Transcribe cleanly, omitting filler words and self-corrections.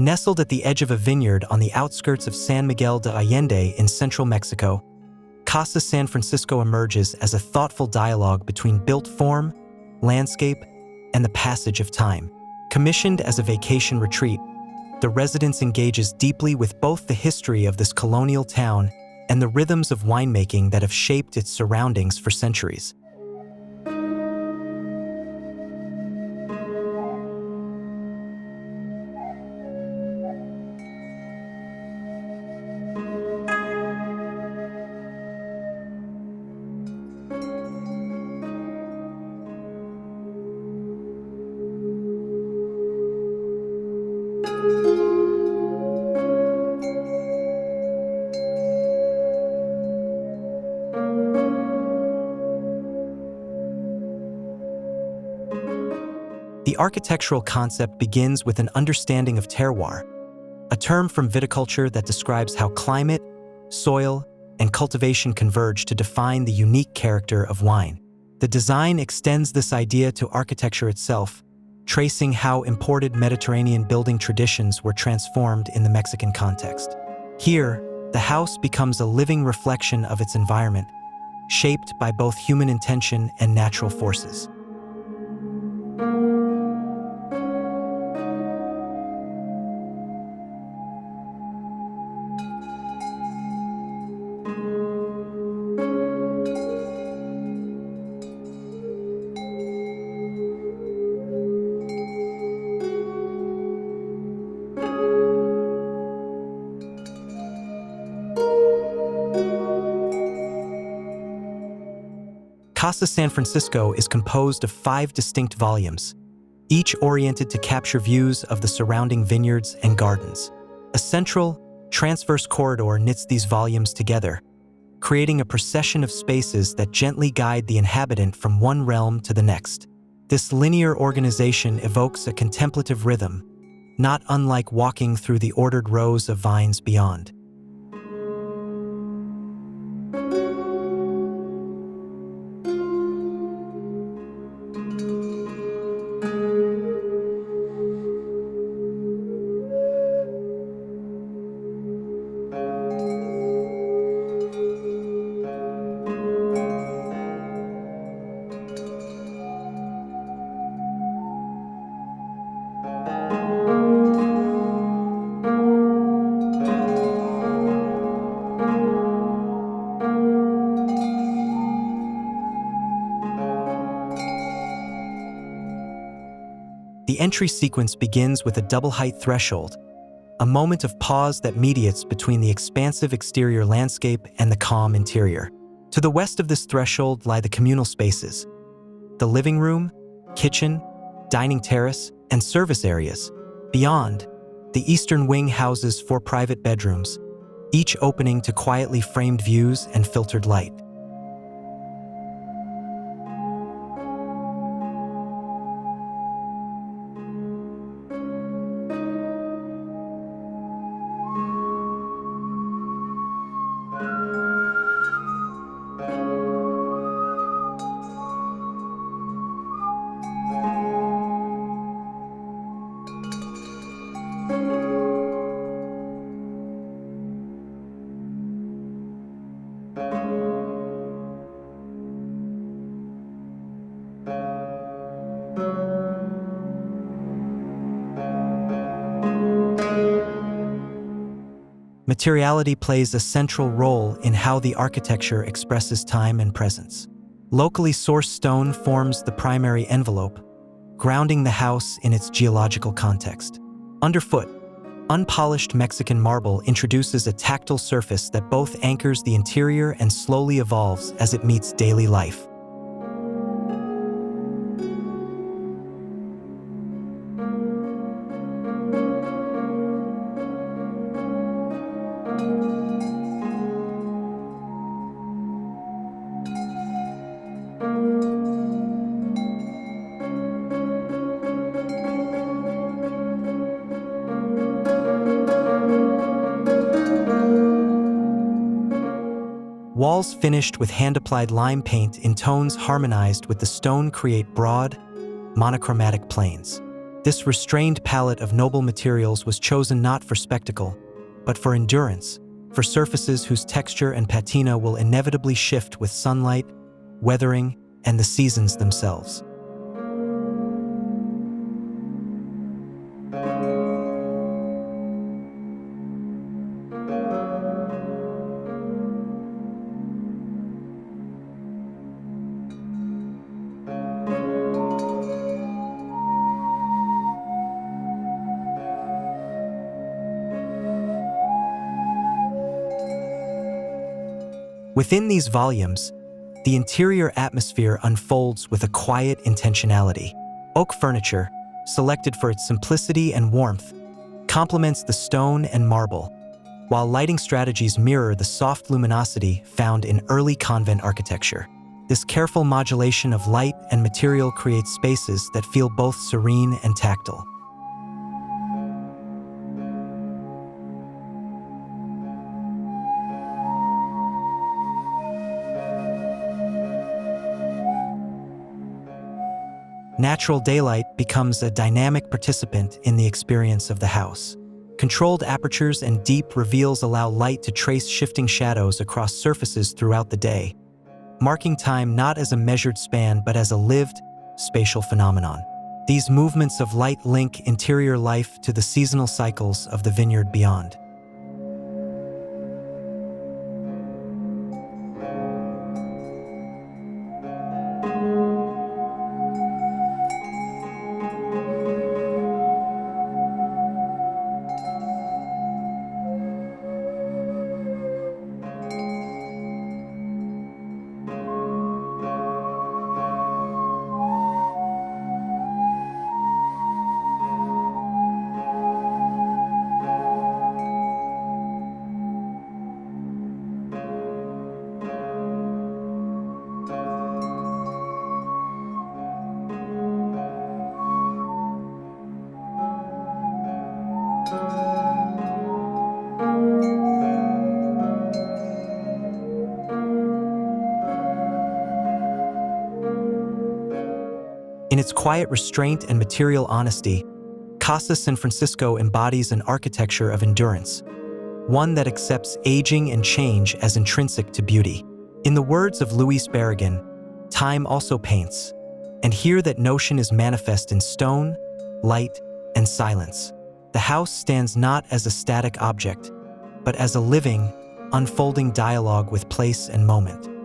Nestled at the edge of a vineyard on the outskirts of San Miguel de Allende in central Mexico, Casa San Francisco emerges as a thoughtful dialogue between built form, landscape, and the passage of time. Commissioned as a vacation retreat, the residence engages deeply with both the history of this colonial town and the rhythms of winemaking that have shaped its surroundings for centuries. The architectural concept begins with an understanding of terroir, a term from viticulture that describes how climate, soil, and cultivation converge to define the unique character of wine. The design extends this idea to architecture itself, tracing how imported Mediterranean building traditions were transformed in the Mexican context. Here, the house becomes a living reflection of its environment, shaped by both human intention and natural forces. Casa San Francisco is composed of 5 distinct volumes, each oriented to capture views of the surrounding vineyards and gardens. A central, transverse corridor knits these volumes together, creating a procession of spaces that gently guide the inhabitant from one realm to the next. This linear organization evokes a contemplative rhythm, not unlike walking through the ordered rows of vines beyond. The entry sequence begins with a double-height threshold, a moment of pause that mediates between the expansive exterior landscape and the calm interior. To the west of this threshold lie the communal spaces, the living room, kitchen, dining terrace, and service areas. Beyond, the eastern wing houses 4 private bedrooms, each opening to quietly framed views and filtered light. Materiality plays a central role in how the architecture expresses time and presence. Locally sourced stone forms the primary envelope, grounding the house in its geological context. Underfoot, unpolished Mexican marble introduces a tactile surface that both anchors the interior and slowly evolves as it meets daily life. Walls finished with hand-applied lime paint in tones harmonized with the stone create broad, monochromatic planes. This restrained palette of noble materials was chosen not for spectacle, but for endurance, for surfaces whose texture and patina will inevitably shift with sunlight, weathering, and the seasons themselves. Within these volumes, the interior atmosphere unfolds with a quiet intentionality. Oak furniture, selected for its simplicity and warmth, complements the stone and marble, while lighting strategies mirror the soft luminosity found in early convent architecture. This careful modulation of light and material creates spaces that feel both serene and tactile. Natural daylight becomes a dynamic participant in the experience of the house. Controlled apertures and deep reveals allow light to trace shifting shadows across surfaces throughout the day, marking time not as a measured span but as a lived, spatial phenomenon. These movements of light link interior life to the seasonal cycles of the vineyard beyond. In its quiet restraint and material honesty, Casa San Francisco embodies an architecture of endurance, one that accepts aging and change as intrinsic to beauty. In the words of Luis Barragan, time also paints, and here that notion is manifest in stone, light, and silence. The house stands not as a static object, but as a living, unfolding dialogue with place and moment.